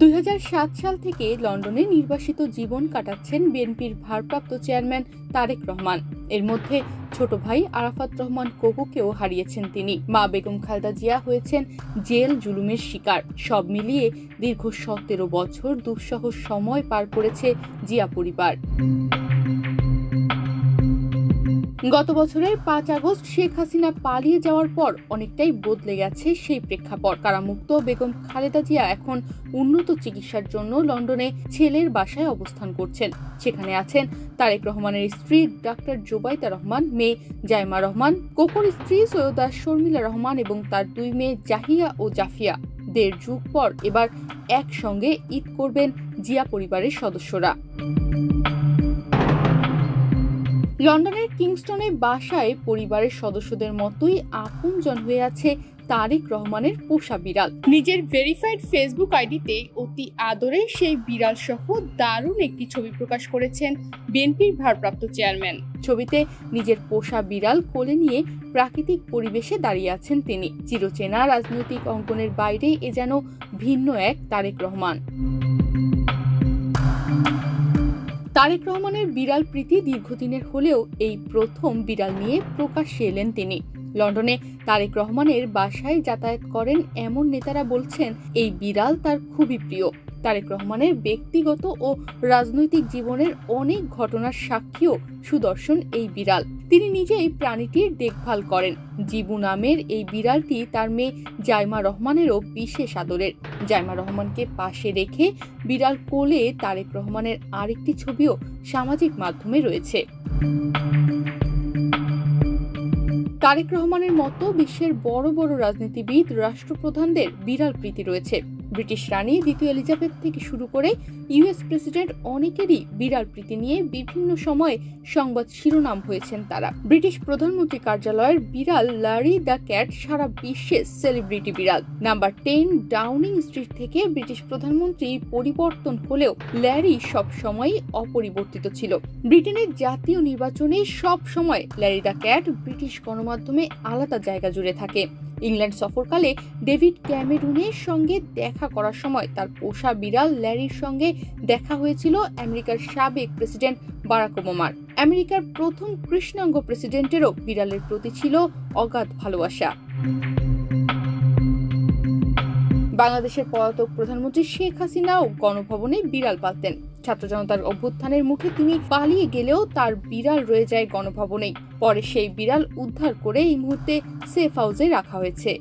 2007 সাল থেকে লন্ডনে নির্বাসিত জীবন কাটাচ্ছেন বিএনপির ভারপ্রাপ্ত চেয়ারম্যান তারেক রহমান। এর মধ্যে ছোট ভাই আরাফাত রহমান কোকুকেও হারিয়েছেন তিনি। মা বেগম খালেদা জিয়া হয়েছেন জেল জুলুমের শিকার। সব মিলিয়ে দীর্ঘ 17 বছর দুঃসহ সময় পার করেছে জিয়া পরিবার। গত বছরের 5 আগস্ট শেখ হাসিনা পালিয়ে যাওয়ার পর অনেকটাই বদলে গেছে সেই প্রেক্ষাপট। কারামুক্ত বেগম খালেদা জিয়া এখন উন্নত চিকিৎসার জন্য লন্ডনে ছেলের বাসায় অবস্থান করছেন। সেখানে আছেন তারেক রহমানের স্ত্রী ডাক্তার জোবাইদা রহমান, মেয়ে জাইমা রহমান, কোকোর স্ত্রী সৈয়দা শর্মিলা রহমান এবং তার 2 মেয়ে জাহিয়া ও জাফিয়া। 1.5 যুগ পর এবার একসঙ্গে ঈদ করবেন জিয়া পরিবারের সদস্যরা। লন্ডনের কিংস্টনে বাসায় পরিবারের সদস্যদের মতোই আপনজন হয়ে আছে তারেক রহমানের পোষা বিড়াল। নিজের ভেরিফাইড ফেসবুক আইডিতে অতি আদরে সেই বিড়াল সহ দারুণ একটি ছবি প্রকাশ করেছেন বিএনপির ভারপ্রাপ্ত চেয়ারম্যান। ছবিতে নিজের পোষা বিড়াল কোলে নিয়ে প্রাকৃতিক পরিবেশে দাঁড়িয়ে আছেন তিনি। চিরচেনা রাজনৈতিক অঙ্গনের বাইরে এ যেন ভিন্ন এক তারেক রহমান। তারেক রহমানের বিড়াল প্রীতি দীর্ঘদিনের হলেও এই প্রথম বিড়াল নিয়ে প্রকাশ্যে এলেন তিনি। লন্ডনে তারেক রহমানের বাসায় যাতায়াত করেন এমন নেতারা বলছেন এই বিড়াল তার খুবই প্রিয়। তারেক রহমানের ব্যক্তিগত ও রাজনৈতিক জীবনের অনেক ঘটনার সাক্ষীও সুদর্শন এই বিড়াল। তিনি নিজেই প্রাণীটির দেখভাল করেন। জিবু নামের এই বিড়ালটি তার মেয়ে জাইমা রহমানেরও বিশেষ আদরের। জাইমা রহমানকে পাশে রেখে বিড়াল কোলে তারেক রহমানের আরেকটি ছবিও সামাজিক মাধ্যমে রয়েছে। তারেক রহমানের মতো বিশ্বের বড় বড় রাজনীতিবিদ, রাষ্ট্রপ্রধানদের বিড়াল প্রীতি রয়েছে। ব্রিটিশ রানী দ্বিতীয় এলিজাবেথ থেকে শুরু করে ইউএস প্রেসিডেন্ট অনেকেরই বিড়াল প্রীতি নিয়ে বিভিন্ন সময়ে সংবাদ শিরোনাম হয়েছেন তারা। ব্রিটিশ প্রধানমন্ত্রী কার্যালয়ের বিড়াল ল্যারি দ্য ক্যাট সারা বিশ্বে সেলিব্রিটি বিড়াল। নাম্বার 10 ডাউনিং স্ট্রিট থেকে ব্রিটিশ প্রধানমন্ত্রী পরিবর্তন হলেও ল্যারি সব সময় অপরিবর্তিত ছিল। ব্রিটেনের জাতীয় নির্বাচনে সব সময় ল্যারি দ্য ক্যাট ব্রিটিশ গণমাধ্যমে আলাদা জায়গা জুড়ে থাকে। ইংল্যান্ড সফরকালে ডেভিড ক্যামেরুনের সঙ্গে দেখা করার সময় তার পোষা বিড়াল ল্যারির সঙ্গে দেখা হয়েছিল আমেরিকার সাবেক প্রেসিডেন্ট বারাক ওবামার। আমেরিকার প্রথম কৃষ্ণাঙ্গ প্রেসিডেন্টেরও বিড়ালের প্রতি ছিল অগাধ ভালোবাসা। বাংলাদেশের পলাতক প্রধানমন্ত্রী শেখ হাসিনাও গণভবনে বিড়াল পালতেন। ছাত্র জনতার অভ্যুত্থানের মুখে তিনি পালিয়ে গেলেও তার বিড়াল রয়ে যায় গণভবনেই। পরে সেই বিড়াল উদ্ধার করে এই মুহূর্তে সেফ হাউসে রাখা হয়েছে।